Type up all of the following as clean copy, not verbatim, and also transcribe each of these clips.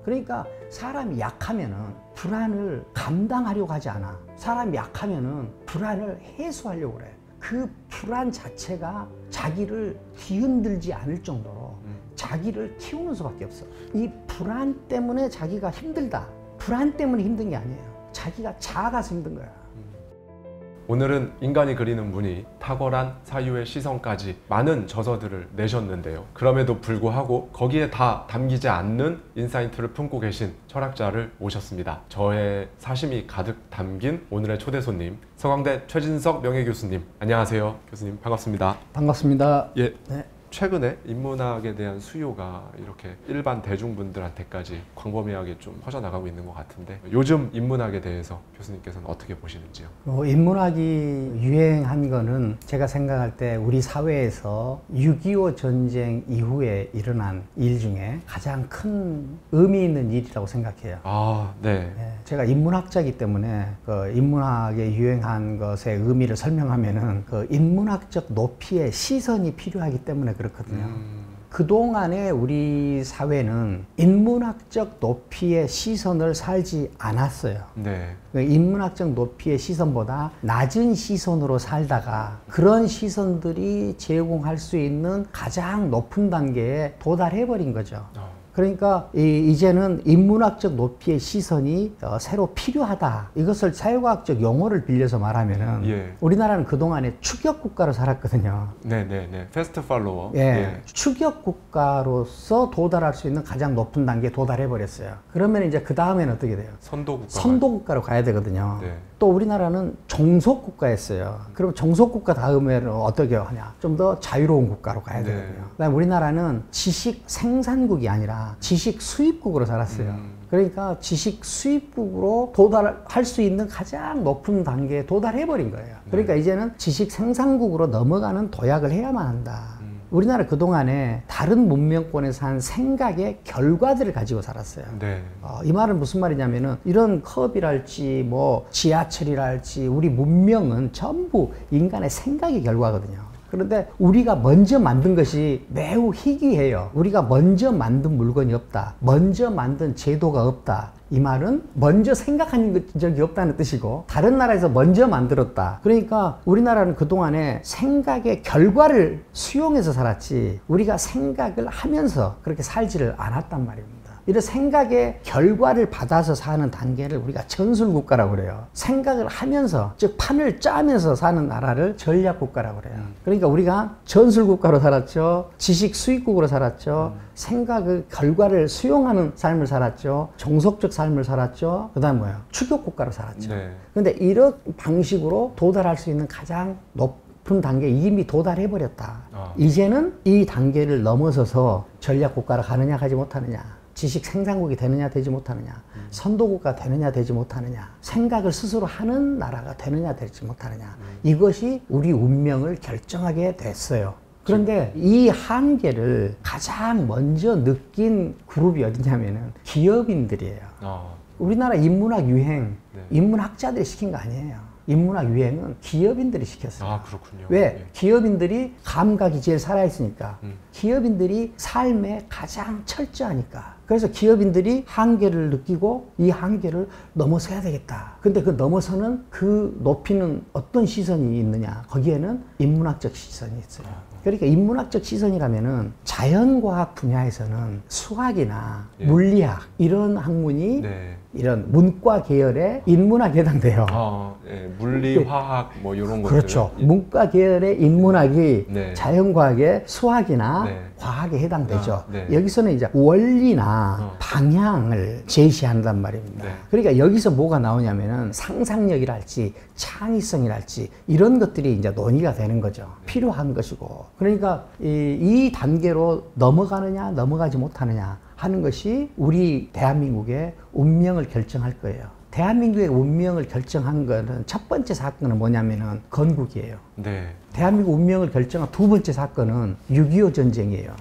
그러니까 사람이 약하면은 불안을 감당하려고 하지 않아. 사람이 약하면은 불안을 해소하려고 그래. 그 불안 자체가 자기를 뒤흔들지 않을 정도로 자기를 키우는 수밖에 없어. 이 불안 때문에 자기가 힘들다. 불안 때문에 힘든 게 아니에요. 자기가 작아서 힘든 거야. 오늘은 인간이 그리는 무늬, 탁월한 사유의 시선까지 많은 저서들을 내셨는데요. 그럼에도 불구하고 거기에 다 담기지 않는 인사이트를 품고 계신 철학자를 모셨습니다. 저의 사심이 가득 담긴 오늘의 초대 손님, 서강대 최진석 명예교수님. 안녕하세요. 교수님 반갑습니다. 반갑습니다. 예. 네. 최근에 인문학에 대한 수요가 이렇게 일반 대중분들한테까지 광범위하게 좀 퍼져나가고 있는 것 같은데, 요즘 인문학에 대해서 교수님께서는 어떻게 보시는지요? 인문학이 유행한 거는 제가 생각할 때 우리 사회에서 6.25 전쟁 이후에 일어난 일 중에 가장 큰 의미 있는 일이라고 생각해요. 아, 네. 제가 인문학자이기 때문에 그 인문학에 유행한 것의 의미를 설명하면은 그 인문학적 높이의 시선이 필요하기 때문에 그렇거든요. 그동안에 우리 사회는 인문학적 높이의 시선을 살지 않았어요. 네. 인문학적 높이의 시선보다 낮은 시선으로 살다가 그런 시선들이 제공할 수 있는 가장 높은 단계에 도달해버린 거죠. 그러니까 이제는 인문학적 높이의 시선이 새로 필요하다. 이것을 사회과학적 용어를 빌려서 말하면은 우리나라는 그동안에 추격국가로 살았거든요. 네네네. 패스트 팔로워. 추격국가로서 도달할 수 있는 가장 높은 단계에 도달해버렸어요. 그러면 이제 그 다음에는 어떻게 돼요? 선도국가로 가야 되거든요. 또 우리나라는 종속국가였어요. 그럼 종속국가 다음에는 어떻게 하냐? 좀 더 자유로운 국가로 가야 되거든요. 그다음에 우리나라는 지식 생산국이 아니라 지식 수입국으로 살았어요. 그러니까 지식 수입국으로 도달할 수 있는 가장 높은 단계에 도달해버린 거예요. 그러니까 이제는 지식 생산국으로 넘어가는 도약을 해야만 한다. 우리나라 그동안에 다른 문명권에서 한 생각의 결과들을 가지고 살았어요. 이 말은 무슨 말이냐면은 이런 컵이랄지 뭐 지하철이랄지 우리 문명은 전부 인간의 생각의 결과거든요. 그런데 우리가 먼저 만든 것이 매우 희귀해요. 우리가 먼저 만든 물건이 없다. 먼저 만든 제도가 없다. 이 말은 먼저 생각한 적이 없다는 뜻이고, 다른 나라에서 먼저 만들었다. 그러니까 우리나라는 그동안에 생각의 결과를 수용해서 살았지 우리가 생각을 하면서 그렇게 살지를 않았단 말입니다. 이런 생각의 결과를 받아서 사는 단계를 우리가 전술국가라고 그래요. 생각을 하면서, 즉 판을 짜면서 사는 나라를 전략국가라고 그래요. 그러니까 우리가 전술국가로 살았죠. 지식 수입국으로 살았죠. 생각의 결과를 수용하는 삶을 살았죠. 종속적 삶을 살았죠. 그 다음 뭐예요? 추격국가로 살았죠. 그런데 이런 방식으로 도달할 수 있는 가장 높은 단계에 이미 도달해버렸다. 이제는 이 단계를 넘어서서 전략국가로 가느냐 가지 못하느냐, 지식 생산국이 되느냐 되지 못하느냐, 선도국가 되느냐 되지 못하느냐, 생각을 스스로 하는 나라가 되느냐 되지 못하느냐, 이것이 우리 운명을 결정하게 됐어요. 그런데 이 한계를 가장 먼저 느낀 그룹이 어디냐면은 기업인들이에요. 우리나라 인문학 유행, 인문학자들이 시킨 거 아니에요. 인문학 유행은 기업인들이 시켰어요. 아, 그렇군요. 왜? 기업인들이 감각이 제일 살아있으니까. 기업인들이 삶에 가장 철저하니까. 그래서 기업인들이 한계를 느끼고 이 한계를 넘어서야 되겠다. 근데 그 넘어서는 그 높이는 어떤 시선이 있느냐? 거기에는 인문학적 시선이 있어요. 그러니까 인문학적 시선이라면은 자연과학 분야에서는 수학이나 물리학 이런 학문이 이런 문과 계열의 인문학에 해당돼요. 물리, 화학 뭐 이런 것들. 그렇죠. 문과 계열의 인문학이 자연과학의 수학이나 과학에 해당되죠. 여기서는 이제 원리나 방향을 제시한단 말입니다. 그러니까 여기서 뭐가 나오냐면은 상상력이랄지 창의성이랄지 이런 것들이 이제 논의가 되는 거죠. 필요한 것이고. 그러니까 이 단계로 넘어가느냐 넘어가지 못하느냐 하는 것이 우리 대한민국의 운명을 결정할 거예요. 대한민국의 운명을 결정한 거는 첫 번째 사건은 뭐냐면은 건국이에요. 대한민국 운명을 결정한 두 번째 사건은 6.25 전쟁이에요.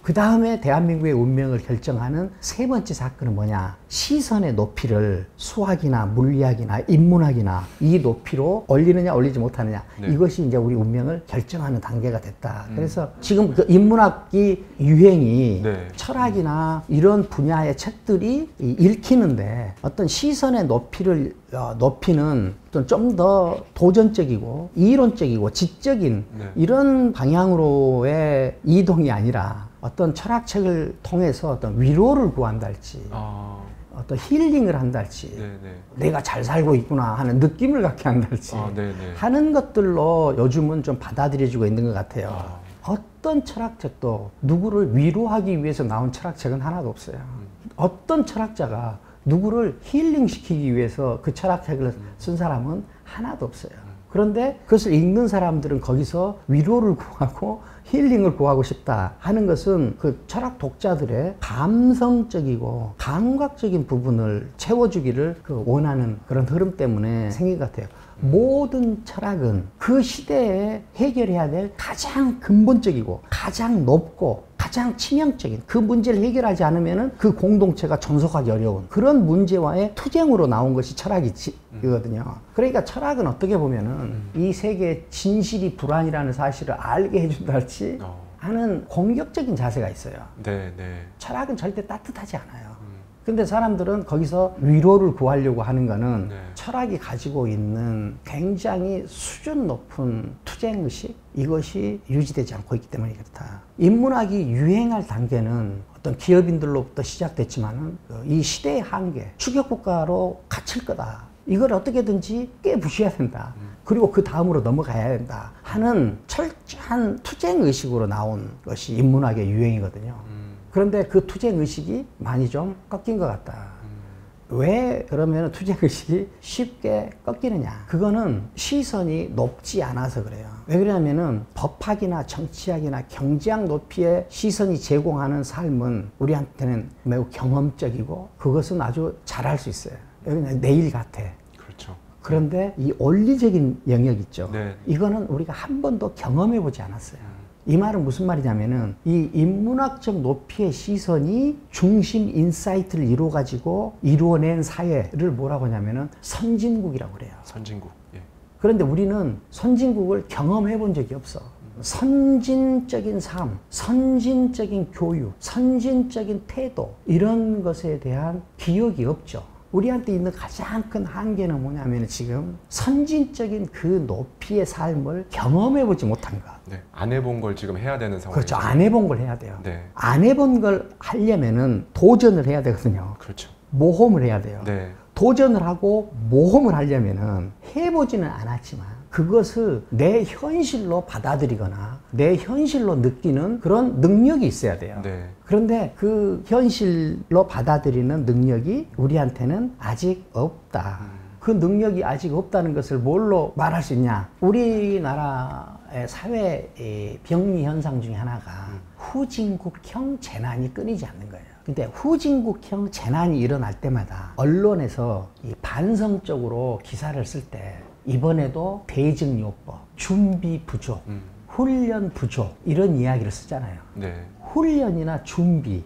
그 다음에 대한민국의 운명을 결정하는 세 번째 사건은 뭐냐? 시선의 높이를 수학이나 물리학이나 인문학이나 이 높이로 올리느냐 올리지 못하느냐. 네. 이것이 이제 우리 운명을 결정하는 단계가 됐다. 그래서 지금 그 인문학이 유행이 네. 철학이나 이런 분야의 책들이 읽히는데 어떤 시선의 높이를 높이는 좀 더 도전적이고 이론적이고 지적인 네. 이런 방향으로의 이동이 아니라 어떤 철학책을 통해서 어떤 위로를 구한달지 어떤 힐링을 한달지 네네. 내가 잘 살고 있구나 하는 느낌을 갖게 한달지 하는 것들로 요즘은 좀 받아들여지고 있는 것 같아요. 어떤 철학책도 누구를 위로하기 위해서 나온 철학책은 하나도 없어요. 어떤 철학자가 누구를 힐링시키기 위해서 그 철학책을 쓴 사람은 하나도 없어요. 그런데 그것을 읽는 사람들은 거기서 위로를 구하고 힐링을 구하고 싶다 하는 것은 그 철학 독자들의 감성적이고 감각적인 부분을 채워주기를 원하는 그런 흐름 때문에 생긴 것 같아요. 모든 철학은 그 시대에 해결해야 될 가장 근본적이고 가장 높고 가장 치명적인 그 문제를 해결하지 않으면 그 공동체가 존속하기 어려운 그런 문제와의 투쟁으로 나온 것이 철학이거든요. 그러니까 철학은 어떻게 보면은 이 세계의 진실이 불안이라는 사실을 알게 해준다 할지 하는 공격적인 자세가 있어요. 네. 철학은 절대 따뜻하지 않아요. 근데 사람들은 거기서 위로를 구하려고 하는 거는 철학이 가지고 있는 굉장히 수준 높은 투쟁의식 이것이 유지되지 않고 있기 때문에 그렇다. 인문학이 유행할 단계는 어떤 기업인들로부터 시작됐지만은 이 시대의 한계, 추격국가로 갇힐 거다. 이걸 어떻게든지 깨부셔야 된다. 그리고 그 다음으로 넘어가야 된다 하는 철저한 투쟁의식으로 나온 것이 인문학의 유행이거든요. 그런데 그 투쟁의식이 많이 좀 꺾인 것 같다. 왜 그러면 투쟁의식이 쉽게 꺾이느냐? 그거는 시선이 높지 않아서 그래요. 왜 그러냐면은 법학이나 정치학이나 경제학 높이의 시선이 제공하는 삶은 우리한테는 매우 경험적이고 그것은 아주 잘할 수 있어요. 여기는 내일 같아. 그렇죠. 그런데 이 원리적인 영역 있죠. 네. 이거는 우리가 한 번도 경험해 보지 않았어요. 이 말은 무슨 말이냐면은 이 인문학적 높이의 시선이 중심 인사이트를 이루어낸 사회를 뭐라고 하냐면은 선진국이라고 그래요. 선진국. 예. 그런데 우리는 선진국을 경험해 본 적이 없어. 선진적인 삶, 선진적인 교육, 선진적인 태도 이런 것에 대한 기억이 없죠. 우리한테 있는 가장 큰 한계는 뭐냐면 지금 선진적인 그 높이의 삶을 경험해보지 못한 것. 네, 안 해본 걸 지금 해야 되는 상황이죠. 그렇죠. 안 해본 걸 해야 돼요. 네. 안 해본 걸 하려면은 도전을 해야 되거든요. 그렇죠. 모험을 해야 돼요. 네. 도전을 하고 모험을 하려면은 해보지는 않았지만 그것을 내 현실로 받아들이거나 내 현실로 느끼는 그런 능력이 있어야 돼요. 네. 그런데 그 현실로 받아들이는 능력이 우리한테는 아직 없다. 그 능력이 아직 없다는 것을 뭘로 말할 수 있냐? 우리나라의 사회 병리 현상 중에 하나가 후진국형 재난이 끊이지 않는 거예요. 근데 후진국형 재난이 일어날 때마다 언론에서 이 반성적으로 기사를 쓸 때 이번에도 대증요법, 준비 부족, 훈련 부족 이런 이야기를 쓰잖아요. 네. 훈련이나 준비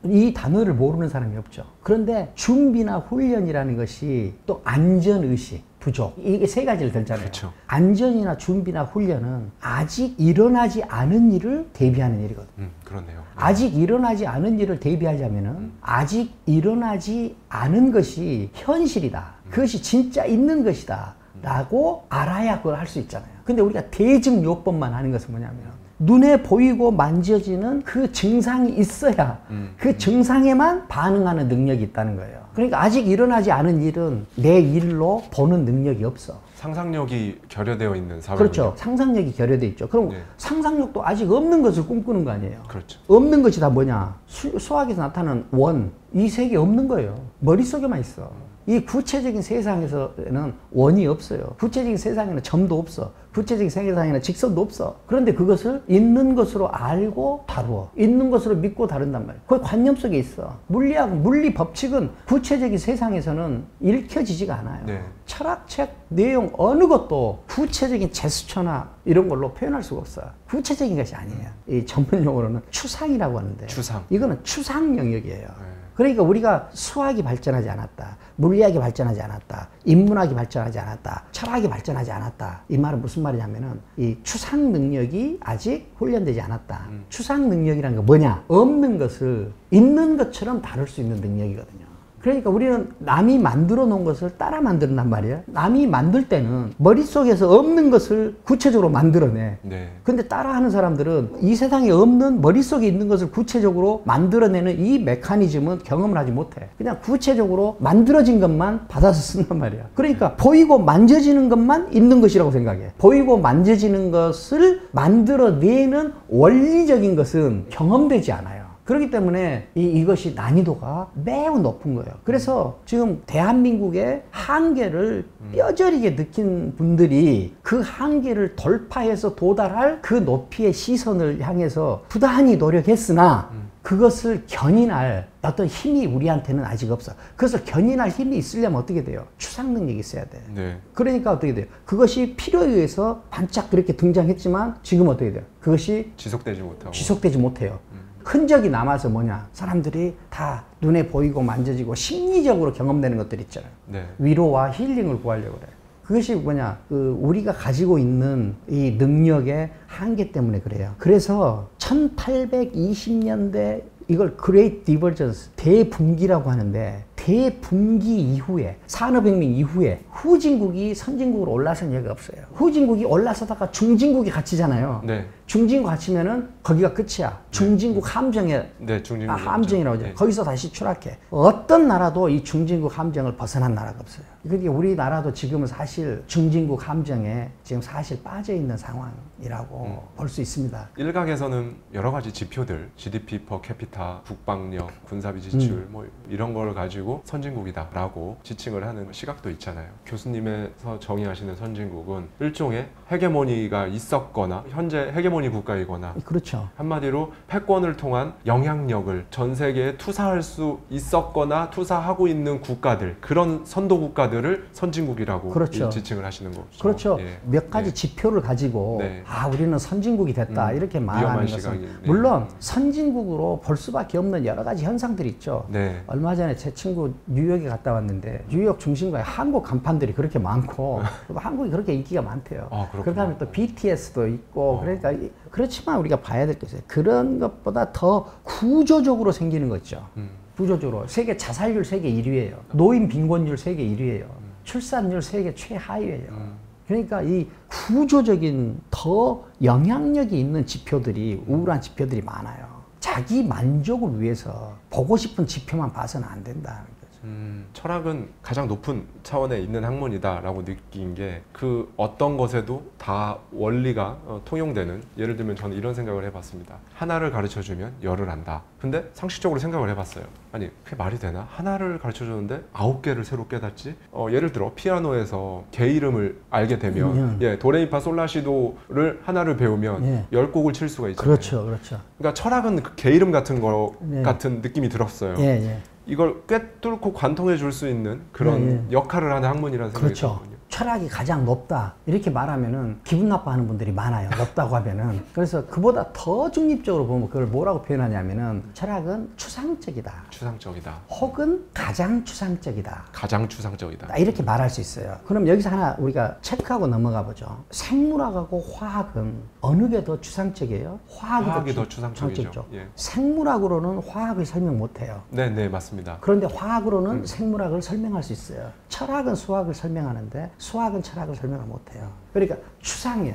이 단어를 모르는 사람이 없죠. 그런데 준비나 훈련이라는 것이 또 안전의식 부족 이게 세 가지를 들잖아요. 그렇죠. 안전이나 준비나 훈련은 아직 일어나지 않은 일을 대비하는 일이거든요. 그렇네요. 아직 일어나지 않은 일을 대비하려면은 아직 일어나지 않은 것이 현실이다. 그것이 진짜 있는 것이다. 라고 알아야 그걸 할 수 있잖아요. 근데 우리가 대증요법만 하는 것은 뭐냐면 눈에 보이고 만져지는 그 증상이 있어야 그 증상에만 반응하는 능력이 있다는 거예요. 그러니까 아직 일어나지 않은 일은 내 일로 보는 능력이 없어. 상상력이 결여되어 있는 사회군요. 그렇죠. 상상력이 결여되어 있죠. 그럼 상상력도 아직 없는 것을 꿈꾸는 거 아니에요. 그렇죠. 없는 것이 다 뭐냐? 수학에서 나타나는 원, 이 세계 없는 거예요. 머릿속에만 있어. 이 구체적인 세상에서는 원이 없어요. 구체적인 세상에는 점도 없어. 구체적인 세상에는 직선도 없어. 그런데 그것을 있는 것으로 알고 다루어. 있는 것으로 믿고 다룬단 말이에요. 그 관념 속에 있어. 물리학, 물리 법칙은 구체적인 세상에서는 읽혀지지가 않아요. 네. 철학책 내용 어느 것도 구체적인 제스처나 이런 걸로 표현할 수가 없어요. 구체적인 것이 아니에요. 이 전문 용어로는 추상이라고 하는데 추상. 이거는 추상 영역이에요. 그러니까 우리가 수학이 발전하지 않았다, 물리학이 발전하지 않았다, 인문학이 발전하지 않았다, 철학이 발전하지 않았다. 이 말은 무슨 말이냐면은 이 추상 능력이 아직 훈련되지 않았다. 추상 능력이라는 게 뭐냐? 없는 것을 있는 것처럼 다룰 수 있는 능력이거든요. 그러니까 우리는 남이 만들어 놓은 것을 따라 만든단 말이에요. 남이 만들 때는 머릿속에서 없는 것을 구체적으로 만들어내. 네. 근데 따라하는 사람들은 이 세상에 없는 머릿속에 있는 것을 구체적으로 만들어내는 이 메커니즘은 경험을 하지 못해. 그냥 구체적으로 만들어진 것만 받아서 쓴단 말이야. 그러니까 보이고 만져지는 것만 있는 것이라고 생각해. 보이고 만져지는 것을 만들어내는 원리적인 것은 경험되지 않아요. 그렇기 때문에 이것이 난이도가 매우 높은 거예요. 그래서 지금 대한민국의 한계를 뼈저리게 느낀 분들이 그 한계를 돌파해서 도달할 그 높이의 시선을 향해서 부단히 노력했으나 그것을 견인할 어떤 힘이 우리한테는 아직 없어. 그것을 견인할 힘이 있으려면 어떻게 돼요? 추상 능력이 있어야 돼. 네. 그러니까 어떻게 돼요? 그것이 필요에 의해서 반짝 그렇게 등장했지만 지금 어떻게 돼요? 그것이 지속되지 못해요. 흔적이 남아서 뭐냐? 사람들이 다 눈에 보이고 만져지고 심리적으로 경험되는 것들 있잖아요. 네. 위로와 힐링을 구하려고 그래요. 그것이 뭐냐? 우리가 가지고 있는 이 능력의 한계 때문에 그래요. 그래서 1820년대 이걸 Great Divergence, 대분기라고 하는데 대분기 이후에 산업혁명 이후에 후진국이 선진국으로 올라선 얘기가 없어요. 후진국이 올라서다가 중진국이 갇히잖아요. 네. 중진국 갇히면은 거기가 끝이야. 중진국 함정에 함정이라고 하죠. 네. 거기서 다시 추락해. 어떤 나라도 이 중진국 함정을 벗어난 나라가 없어요. 그러니까 우리나라도 지금은 사실 중진국 함정에 지금 사실 빠져 있는 상황이라고 볼 수 있습니다. 일각에서는 여러 가지 지표들, GDP per capita, 국방력, 군사비 지출 뭐 이런 걸 가지고 선진국이다라고 지칭을 하는 시각도 있잖아요. 교수님에서 정의하시는 선진국은 일종의 헤게모니가 있었거나 현재 헤게모니 국가이거나 그렇죠. 한마디로 패권을 통한 영향력을 전 세계에 투사할 수 있었거나 투사하고 있는 국가들, 그런 선도 국가들을 선진국이라고 그렇죠. 지칭을 하시는 거죠. 그렇죠. 예. 몇 가지 지표를 가지고 우리는 선진국이 됐다 이렇게 말하는 것은 물론 선진국으로 볼 수밖에 없는 여러 가지 현상들이 있죠. 네. 얼마 전에 제 친구 뉴욕에 갔다 왔는데 뉴욕 중심가에 한국 간판들이 그렇게 많고 한국이 그렇게 인기가 많대요. 그러니까 하면 또 BTS도 있고 그러니까 그렇지만 우리가 봐야 될 게 있어요. 그런 것보다 더 구조적으로 생기는 거죠. 구조적으로 세계 자살률 세계 1위예요. 노인 빈곤율 세계 1위예요. 출산율 세계 최하위예요. 그러니까 이 구조적인 더 영향력이 있는 지표들이 우울한 지표들이 많아요. 자기 만족을 위해서 보고 싶은 지표만 봐서는 안 된다는 거죠. 철학은 가장 높은 차원에 있는 학문이다라고 느낀 게 그 어떤 것에도 다 원리가 통용되는, 예를 들면 저는 이런 생각을 해봤습니다. 하나를 가르쳐주면 열을 안다. 근데 상식적으로 생각을 해봤어요. 아니 그게 말이 되나? 하나를 가르쳐줬는데 9개를 새로 깨닫지? 예를 들어 피아노에서 개 이름을 알게 되면 도레미파 솔라시도를 하나를 배우면 10곡을 칠 수가 있잖아요. 그렇죠, 그렇죠. 그러니까 철학은 그 개 이름 같은 거 같은 느낌이 들었어요. 이걸 꿰뚫고 관통해 줄 수 있는 그런 역할을 하는 학문이라는 생각이 들거든요. 철학이 가장 높다 이렇게 말하면은 기분 나빠하는 분들이 많아요. 높다고 하면은. 그래서 그보다 더 중립적으로 보면 그걸 뭐라고 표현하냐면은 철학은 추상적이다. 추상적이다. 혹은 가장 추상적이다. 가장 추상적이다. 이렇게 말할 수 있어요. 그럼 여기서 하나 우리가 체크하고 넘어가 보죠. 생물학하고 화학은 어느 게 더 추상적이에요? 화학이 더 추상적이죠. 생물학으로는 화학을 설명 못해요. 네, 맞습니다. 그런데 화학으로는 생물학을 설명할 수 있어요. 철학은 수학을 설명하는데 수학은 철학을 설명을 못해요. 그러니까 추상이야.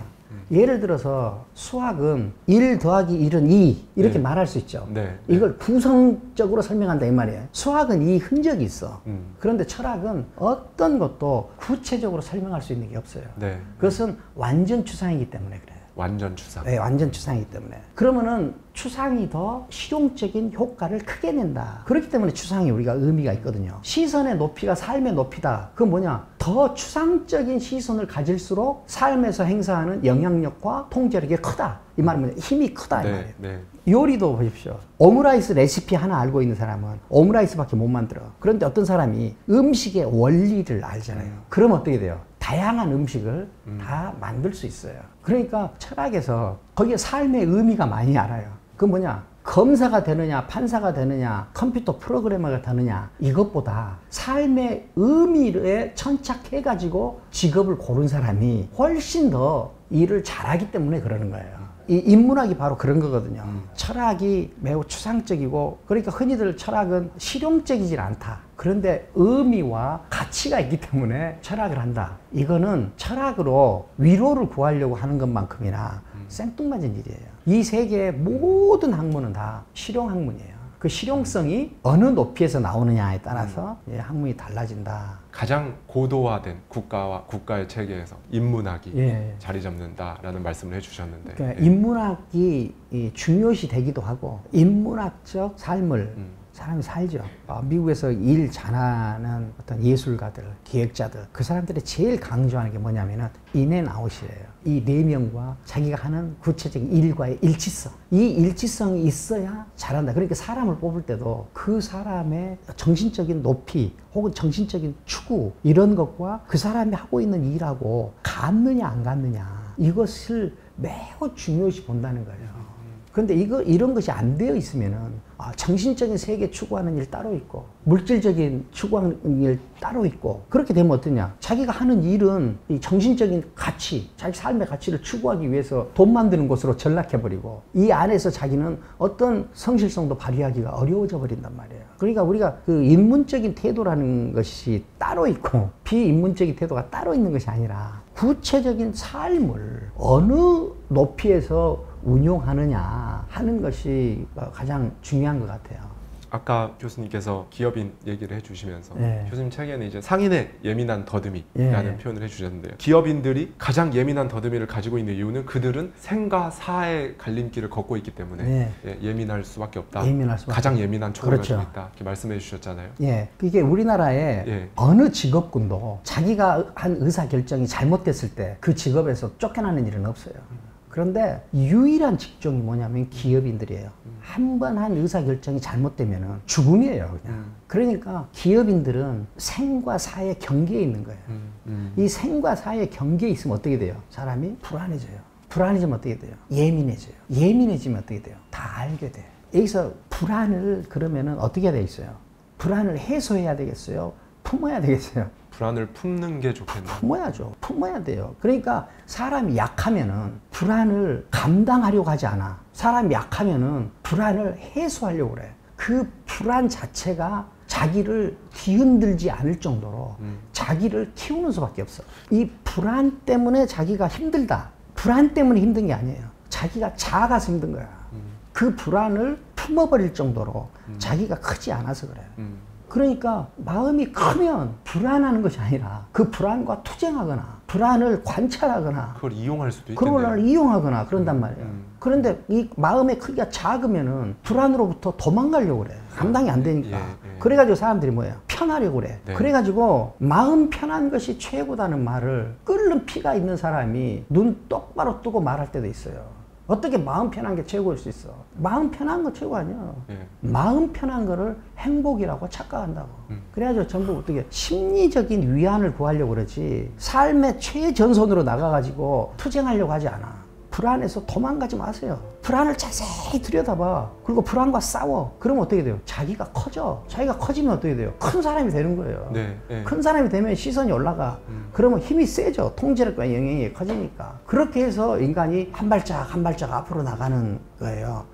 예를 들어서 수학은 1 더하기 1은 2 이렇게 말할 수 있죠. 이걸 구성적으로 설명한다 이 말이에요. 수학은 이 흔적이 있어. 그런데 철학은 어떤 것도 구체적으로 설명할 수 있는 게 없어요. 그것은 완전 추상이기 때문에 그래요. 완전 추상. 네, 완전 추상이기 때문에. 그러면은 추상이 더 실용적인 효과를 크게 낸다. 그렇기 때문에 추상이 우리가 의미가 있거든요. 시선의 높이가 삶의 높이다. 그건 뭐냐? 더 추상적인 시선을 가질수록 삶에서 행사하는 영향력과 통제력이 크다. 이 말은 뭐냐? 힘이 크다. 이 말이에요. 네. 요리도 보십시오. 오므라이스 레시피 하나 알고 있는 사람은 오므라이스밖에 못 만들어. 그런데 어떤 사람이 음식의 원리를 알잖아요. 그럼 어떻게 돼요? 다양한 음식을 다 만들 수 있어요. 그러니까 철학에서 거기에 삶의 의미가 많이 알아요. 그건 뭐냐? 검사가 되느냐, 판사가 되느냐, 컴퓨터 프로그래머가 되느냐, 이것보다 삶의 의미에 천착해가지고 직업을 고른 사람이 훨씬 더 일을 잘하기 때문에 그러는 거예요. 이 인문학이 바로 그런 거거든요. 철학이 매우 추상적이고, 그러니까 흔히들 철학은 실용적이질 않다. 그런데 의미와 가치가 있기 때문에 철학을 한다. 이거는 철학으로 위로를 구하려고 하는 것만큼이나 생뚱맞은 일이에요. 이 세계의 모든 학문은 다 실용학문이에요. 그 실용성이 어느 높이에서 나오느냐에 따라서 학문이 달라진다. 가장 고도화된 국가의 체계에서 인문학이 자리 잡는다라는 말씀을 해주셨는데, 그러니까 인문학이 중요시 되기도 하고, 인문학적 삶을 사람이 살죠. 미국에서 일 잘하는 어떤 예술가들, 기획자들, 그 사람들이 제일 강조하는 게 뭐냐면은 인앤아웃이에요. 이 네 명과 자기가 하는 구체적인 일과의 일치성. 이 일치성이 있어야 잘한다. 그러니까 사람을 뽑을 때도 그 사람의 정신적인 높이 혹은 정신적인 추구, 이런 것과 그 사람이 하고 있는 일하고 같느냐 안 같느냐, 이것을 매우 중요시 본다는 거예요. 그런데 이런 것이 안 되어 있으면은, 정신적인 세계 추구하는 일 따로 있고, 물질적인 추구하는 일 따로 있고, 그렇게 되면 어떠냐? 자기가 하는 일은 이 정신적인 가치, 자기 삶의 가치를 추구하기 위해서 돈 만드는 곳으로 전락해버리고, 이 안에서 자기는 어떤 성실성도 발휘하기가 어려워져 버린단 말이에요. 그러니까 우리가 그 인문적인 태도라는 것이 따로 있고, 비인문적인 태도가 따로 있는 것이 아니라, 구체적인 삶을 어느 높이에서 운용하느냐 하는 것이 가장 중요한 것 같아요. 아까 교수님께서 기업인 얘기를 해주시면서 교수님 책에는 이제 상인의 예민한 더듬이라는 표현을 해주셨는데요. 기업인들이 가장 예민한 더듬이를 가지고 있는 이유는 그들은 생과 사의 갈림길을 걷고 있기 때문에 예민할 수밖에 없다. 가장 예민한 촉을 가지고 있다. 이렇게 말씀해 주셨잖아요. 그게 우리나라의 어느 직업군도 자기가 한 의사결정이 잘못됐을 때 그 직업에서 쫓겨나는 일은 없어요. 그런데 유일한 직종이 뭐냐면 기업인들이에요. 한 번 한 의사결정이 잘못되면 죽음이에요, 그냥. 그러니까 기업인들은 생과 사의 경계에 있는 거예요. 이 생과 사의 경계에 있으면 어떻게 돼요? 사람이 불안해져요. 불안해지면 어떻게 돼요? 예민해져요. 예민해지면 어떻게 돼요? 다 알게 돼요. 여기서 불안을 그러면은 어떻게 해야 되겠어요? 불안을 해소해야 되겠어요? 품어야 되겠어요? 불안을 품는 게 좋겠네요. 품어야죠. 품어야 돼요. 그러니까 사람이 약하면은 불안을 감당하려고 하지 않아. 사람이 약하면은 불안을 해소하려고 그래. 그 불안 자체가 자기를 뒤흔들지 않을 정도로 자기를 키우는 수밖에 없어. 이 불안 때문에 자기가 힘들다. 불안 때문에 힘든 게 아니에요. 자기가 작아서 힘든 거야. 그 불안을 품어버릴 정도로 자기가 크지 않아서 그래. 그러니까 마음이 크면 불안하는 것이 아니라 그 불안과 투쟁하거나 불안을 관찰하거나 그걸 이용할 수도 있겠네요. 그걸 이용하거나 그런단 말이에요. 그런데 이 마음의 크기가 작으면은 불안으로부터 도망가려고 그래. 감당이 안 되니까. 그래가지고 사람들이 뭐예요? 편하려고 그래. 그래가지고 마음 편한 것이 최고다는 말을 끓는 피가 있는 사람이 눈 똑바로 뜨고 말할 때도 있어요. 어떻게 마음 편한 게 최고일 수 있어? 마음 편한 거 최고 아니야. 마음 편한 거를 행복이라고 착각한다고. 그래가지고 전부 어떻게 심리적인 위안을 구하려고 그러지, 삶의 최전선으로 나가가지고 투쟁하려고 하지 않아. 불안해서 도망가지 마세요. 불안을 자세히 들여다봐. 그리고 불안과 싸워. 그러면 어떻게 돼요? 자기가 커져. 자기가 커지면 어떻게 돼요? 큰 사람이 되는 거예요. 큰 사람이 되면 시선이 올라가. 그러면 힘이 세져. 통제력과 영향이 커지니까. 그렇게 해서 인간이 한 발짝 한 발짝 앞으로 나가는 거예요.